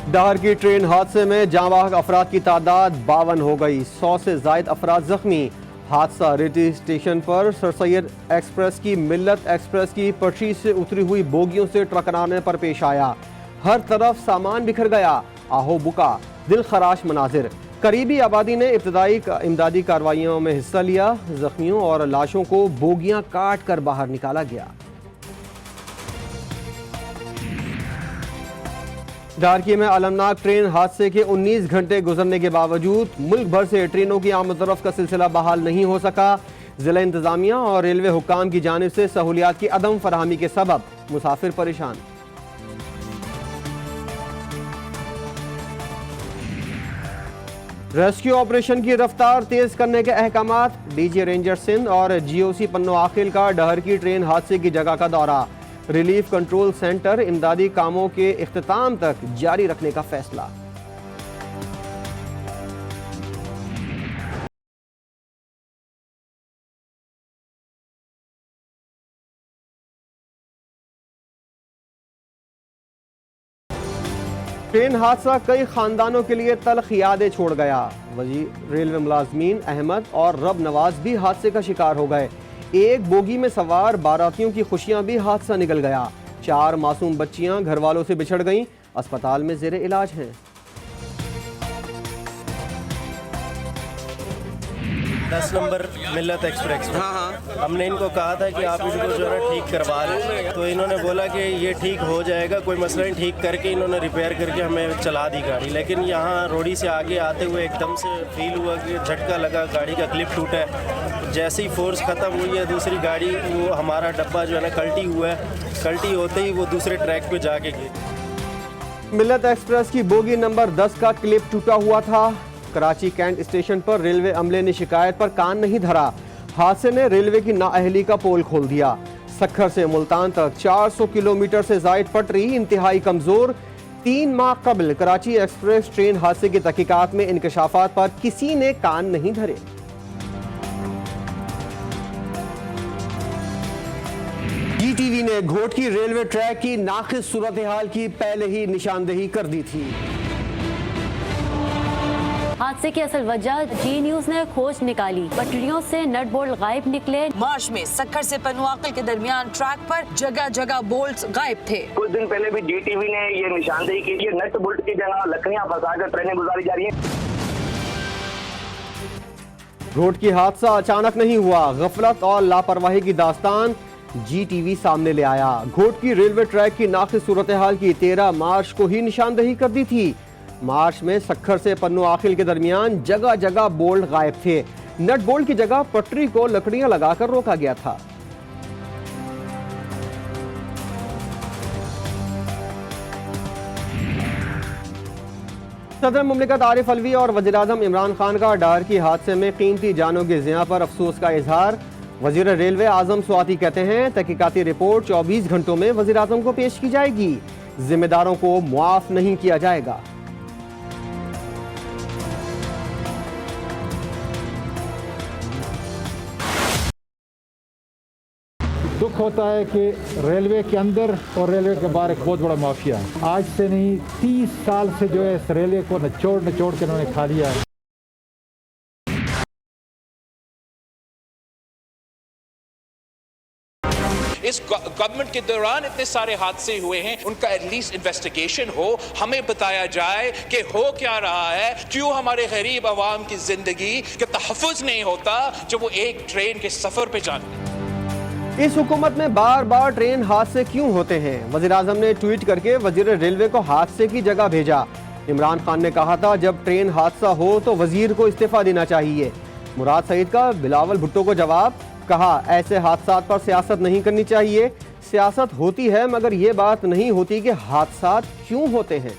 डहर की ट्रेन हादसे में जांबाहक अफराद की तादाद 52 हो गई। 100 से जायद अफराद जख्मी। हादसा रेटी स्टेशन पर सर सैयद एक्सप्रेस की मिल्लत एक्सप्रेस की पटरी से उतरी हुई बोगियों से टकराने पर पेश आया। हर तरफ सामान बिखर गया। आहो बुका, दिल खराश मनाजिर। करीबी आबादी ने इब्तदाई इमदादी कार्रवाइयों में हिस्सा लिया। जख्मियों और लाशों को बोगियां काट कर बाहर निकाला गया। डारकी में अलमनाक ट्रेन हादसे के 19 घंटे गुजरने के बावजूद मुल्क भर से ट्रेनों की आमद-ओ-रफ्त का सिलसिला बहाल नहीं हो सका। जिला इंतजामिया और रेलवे हुक्काम की जानिब से सहूलियात की अदम फराहमी के सबब मुसाफिर परेशान। रेस्क्यू ऑपरेशन की रफ्तार तेज करने के अहकामात। डीजी रेंजर सिंध और जीओसी पन्नो आखिल का डहर की ट्रेन हादसे की जगह का दौरा। रिलीफ कंट्रोल सेंटर इमदादी कामों के इख्तिताम तक जारी रखने का फैसला। ट्रेन हादसा कई खानदानों के लिए तल्ख यादें छोड़ गया। वजीर रेलवे मुलाजमीन अहमद और रब नवाज भी हादसे का शिकार हो गए। एक बोगी में सवार बारातियों की खुशियां भी हादसा निकल गया। 4 मासूम बच्चियां घर वालों से बिछड़ गईं, अस्पताल में जेर इलाज हैं। 10 नंबर मिल्लत एक्सप्रेस में हमने इनको कहा था कि आप इनको जो है ठीक करवा लें, तो इन्होंने बोला कि ये ठीक हो जाएगा, कोई मसला नहीं। ठीक करके इन्होंने रिपेयर करके हमें चला दी गाड़ी। लेकिन यहाँ रोडी से आगे आते हुए एकदम से फील हुआ कि झटका लगा, गाड़ी का क्लिप टूटा है। जैसे ही फोर्स ख़त्म हुई है दूसरी गाड़ी, वो हमारा डब्बा जो है ना कल्टी हुआ है। कल्टी होते ही वो दूसरे ट्रैक पे जाके गिरी। मिल्लत एक्सप्रेस की बोगी नंबर 10 का क्लिप टूटा हुआ था। कराची कैंट स्टेशन पर रेलवे अमले ने शिकायत पर कान नहीं धरा। हादसे ने रेलवे की नाअहली का पोल खोल दिया। सखर से मुल्तान तक 400 किलोमीटर से जायद पटरी इंतहाई कमजोर। 3 माह कबल कराची एक्सप्रेस ट्रेन हादसे की तहकीकात में इंकशाफात पर किसी ने कान नहीं धरे। टीवी ने घोट की रेलवे ट्रैक की नाखिस सूरत हाल की पहले ही निशानदेही कर दी थी। हादसे की असल वजह जी न्यूज ने खोज निकाली। पटरियों से नट बोल्ट गायब निकले। मार्च में सखर से पनुआकल के दरमियान ट्रैक पर जगह जगह बोल्ट्स गायब थे। कुछ दिन पहले भी जीटीवी ने ये निशानदेही की कि नट बोल्ट की जगह लकड़ियां फंसाकर ट्रेनें गुजारी जा रही हैं। घोट की हादसा अचानक नहीं हुआ। गफलत और लापरवाही की दास्तान जीटीवी सामने ले आया। घोट की रेलवे ट्रैक की नाखिस सूरत हाल की 13 मार्च को ही निशानदेही कर दी थी। मार्च में सखर से पन्नो आखिल के दरमियान जगह जगह बोल्ट गायब थे। नट बोल्ट की जगह पटरी को लकड़ियां लगाकर रोका गया था। सदर मुमलिकत आरिफ अलवी और वज़ीर-ए-आज़म इमरान खान का डहर की हादसे में कीमती जानों के ज़िया पर अफसोस का इजहार। वज़ीर रेलवे आज़म स्वाति कहते हैं तहकीकाती रिपोर्ट 24 घंटों में वज़ीर-ए-आज़म को पेश की जाएगी। जिम्मेदारों को मुआफ नहीं किया जाएगा। दुख होता है कि रेलवे के अंदर और रेलवे के बाहर एक बहुत बड़ा माफिया है। आज से नहीं 30 साल से जो है इस रेलवे को निचोड़ निचोड़ के उन्होंने खा लिया है। इस गवर्नमेंट के दौरान इतने सारे हादसे हुए हैं, उनका एटलीस्ट इन्वेस्टिगेशन हो, हमें बताया जाए कि हो क्या रहा है, क्यों हमारे गरीब आवाम की जिंदगी का तहफ़्फ़ुज़ नहीं होता जब वो एक ट्रेन के सफर पे जाते। इस हुकूमत में बार बार ट्रेन हादसे क्यों होते हैं? वज़ीर-ए-आज़म ने ट्वीट करके वज़ीर रेलवे को हादसे की जगह भेजा। इमरान खान ने कहा था जब ट्रेन हादसा हो तो वजीर को इस्तीफा देना चाहिए। मुराद सईद का बिलावल भुट्टो को जवाब, कहा ऐसे हादसात पर सियासत नहीं करनी चाहिए। सियासत होती है मगर ये बात नहीं होती कि हादसात क्यों होते हैं।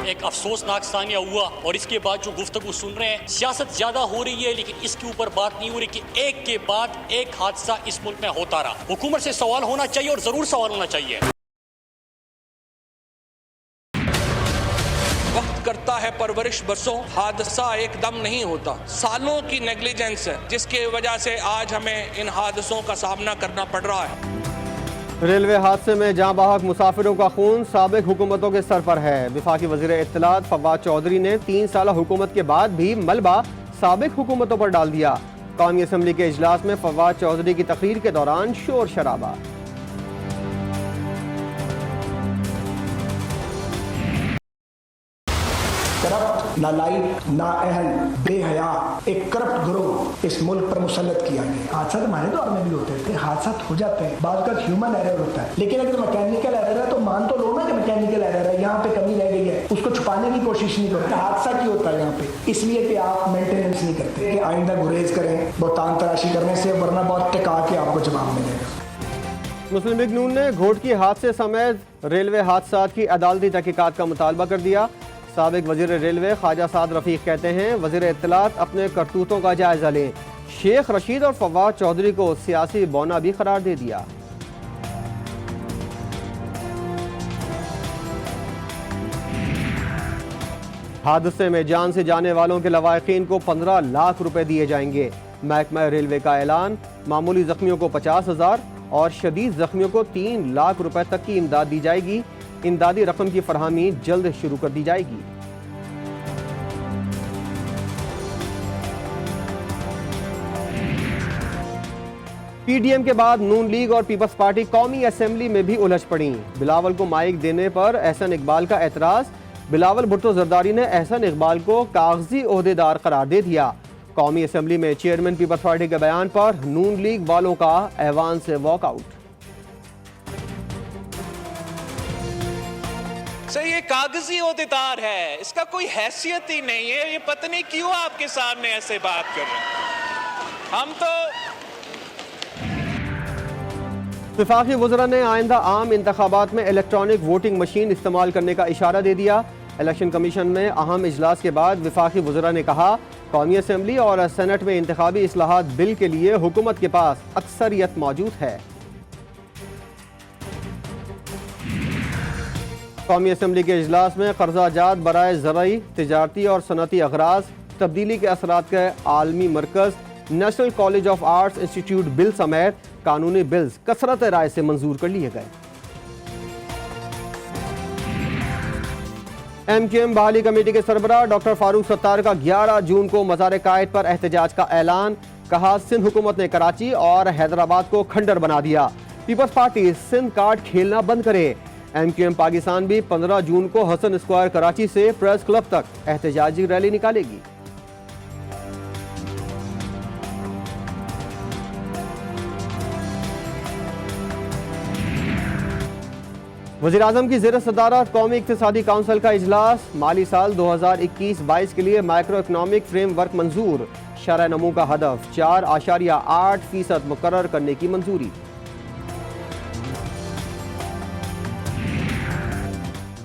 एक अफसोसनाक सानिया हुआ और इसके बाद जो गुफ्तगू सुन रहे हैं, सियासत ज्यादा हो रही है लेकिन इसके ऊपर बात नहीं हो रही कि एक के बाद एक हादसा इस मुल्क में होता रहा। हुकूमत से सवाल होना चाहिए और जरूर सवाल होना चाहिए। वक्त करता है परवरिश बसों हादसा एकदम नहीं होता, सालों की नेग्लिजेंस है जिसकी वजह से आज हमें इन हादसों का सामना करना पड़ रहा है। रेलवे हादसे में जाँ बहक मुसाफिरों का खून साबिक हुकूमतों के सर पर है। वफाकी वज़ीर इत्तलात फवाद चौधरी ने 3 साल हुकूमत के बाद भी मलबा साबिक हुकूमतों पर डाल दिया। कौमी असम्बली के इजलास में फवाद चौधरी की तकरीर के दौरान शोर शराबा। करप्ट, नालायक, नाअहल, बेहया एक करप्ट ग्रोह इस मुल्क पर मुसल्लत किया गया। हादसा हमारे दौर में भी होते थे, हादसा हो जाते हैं, बाद का ह्यूमन एरर होता है, लेकिन अगर मैकेनिकल एरर है तो मान तो लो ना कि मैकेनिकल एरर है, यहाँ पे कमी रह गई है, उसको छुपाने की कोशिश नहीं करते। हादसा क्यों होता है यहाँ पे? इसलिए कि आप मेंटेनेंस नहीं करते, कि आइंदा गुरेज करें बहुतान तराशी करने से, वरना बहुत टिका के आपको जवाब मिलेगा। मुस्लिम लीग नून ने घोटकी हादसे समेत रेलवे हादसा की अदालती तहकीकात का मुतालबा कर दिया। साबिक वजीर रेलवे ख्वाजा साद रफीक कहते हैं वजीर इत्तलात अपने करतूतों का जायजा लें। शेख रशीद और फवाद चौधरी को सियासी बौना भी करार दे दिया। हादसे में जान से जाने वालों के लवाहिकीन को 15 लाख रुपए दिए जाएंगे। महकमा रेलवे का ऐलान, मामूली जख्मियों को 50,000 और शदीद जख्मियों को 3 लाख रुपए तक की इमदाद दी जाएगी। इमदादी रकम की फरहमी जल्द शुरू कर दी जाएगी। पीडीएम के बाद नून लीग और पीपल्स पार्टी कौमी असेंबली में भी उलझ पड़ी। बिलावल को माइक देने पर एहसन इकबाल का एतराज। बिलावल भुट्टो जरदारी ने एहसन इकबाल को कागजी ओहदेदार करार दे दिया। कौमी असेंबली में चेयरमैन पीपल्स पार्टी के बयान पर नून लीग वालों का ऐवान से वॉकआउट। सर ये कागजी ओहदेदार है, इसका कोई हैसियत ही नहीं है। ये पता नहीं क्यों आपके सामने ऐसे बात कर रहे हैं। हम तो वफाकी वज़रा ने आइंदा आम इंतखाबात में इलेक्ट्रॉनिक वोटिंग मशीन इस्तेमाल करने का इशारा दे दिया। इलेक्शन कमीशन में अहम इजलास के बाद वफाकी वज़रा ने कहा कौमी असम्बली और सेनेट में इंतखाबी इस्लाहात बिल के लिए हुकूमत के पास अक्सरियत मौजूद है। कौमी असम्बली के इजलास में कर्जाजात बराए ज़राई, तिजारती और सनती अगराज, तब्दीली के असरात के आलमी मरकज़, national college of arts institute bill समेत कानूनी बिल्स कसरत राय से मंजूर कर लिए गए। MQM बहाली कमेटी के सरबराह डॉक्टर फारूक सत्तार का 11 जून को मज़ार कायद पर एहतजाज का ऐलान। कहा सिंध हुकूमत ने कराची और हैदराबाद को खंडर बना दिया। पीपल्स पार्टी सिंध कार्ड खेलना बंद करे। MQM पाकिस्तान भी 15 जून को हसन स्क्वायर कराची से प्रेस क्लब तक एहतजाजी रैली निकालेगी। वज़ीर आज़म की ज़ेर सदारत कौमी इक़्तिसादी काउंसिल का इजलास। माली साल 2021-22 के लिए माइक्रो इकनॉमिक फ्रेमवर्क मंजूर। शरह नमू का हदफ 4.8% मुकर्रर करने की मंजूरी।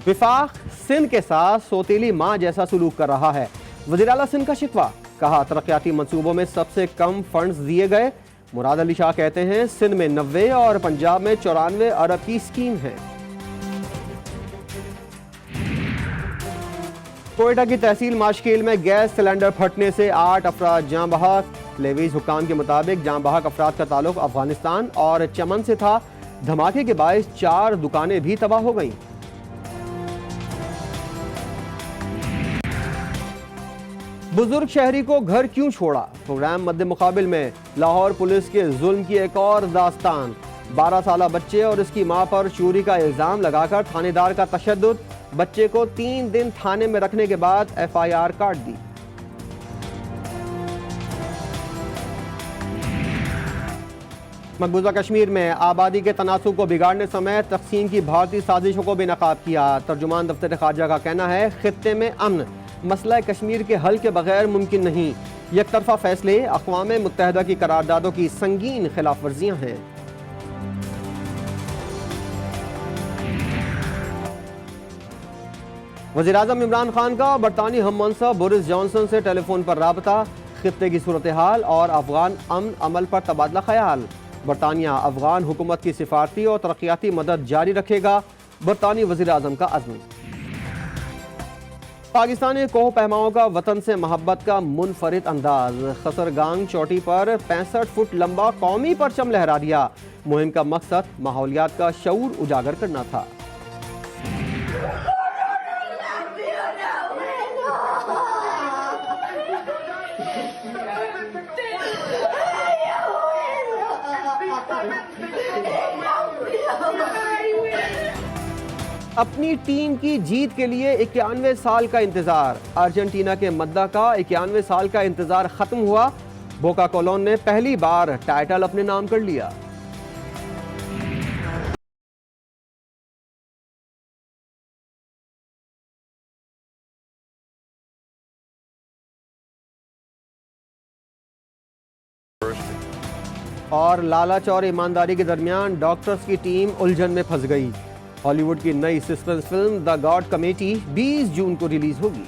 विफाक सिंध के साथ सौतेली माँ जैसा सलूक कर रहा है। वज़ीर आला सिंध का शिकवा। कहा तरक्याती मंसूबों में सबसे कम फंड्स दिए गए। मुराद अली शाह कहते हैं सिंध में 90 और पंजाब में 94 अरब की स्कीम है। कोयटा की तहसील माशकील में गैस सिलेंडर फटने से 8 अफराद जाँ बहक। लेवीज हुकाम के मुताबिक जाँ बहक अफराद का ताल्लुक अफगानिस्तान और चमन से था। धमाके के बायस 4 दुकानें भी तबाह हो गईं। बुजुर्ग शहरी को घर क्यों छोड़ा? प्रोग्राम मद्दे मुकाबिल में लाहौर पुलिस के जुल्म की एक और दास्तान। 12 साला बच्चे और उसकी मां पर चोरी का इल्जाम लगाकर थानेदार का तशद्दुद। बच्चे को 3 दिन थाने में रखने के बाद FIR काट दी। मकबूजा कश्मीर में आबादी के तनासुब को बिगाड़ने समेत तकसीम की भारतीय साजिशों को बेनकाब किया। तर्जुमान दफ्तर खारजा का कहना है खित्ते में अमन मसला कश्मीर के हल के बगैर मुमकिन नहीं। एक तरफा फैसले अक़वाम मुत्तहिदा की करारदादों की संगीन खिलाफ वर्जियाँ हैं। वज़ीर आज़म इमरान खान का बरतानी हम मनसब बोरिस जॉनसन से टेलीफोन पर राबता। खित्ते की सूरत हाल और अफगान अमन अमल पर तबादला ख्याल। बरतानिया अफगान हुकूमत की सिफारती और तरक्याती मदद जारी रखेगा। बरतानी वज़ीर आज़म का अज़्म। पाकिस्तानी कोह पैमाओं का वतन से मोहब्बत का मुनफरिद अंदाज। खसरगांग चोटी पर 65 फुट लंबा कौमी परचम लहरा दिया। मुहिम का मकसद माहौलियात का शऊर उजागर करना था। अपनी टीम की जीत के लिए 91 साल का इंतजार। अर्जेंटीना के मद्दा का 91 साल का इंतजार खत्म हुआ। बोका कोलोन ने पहली बार टाइटल अपने नाम कर लिया। और लालच और ईमानदारी के दरमियान डॉक्टर्स की टीम उलझन में फंस गई। हॉलीवुड की नई suspense film the God committee 20 जून को रिलीज होगी।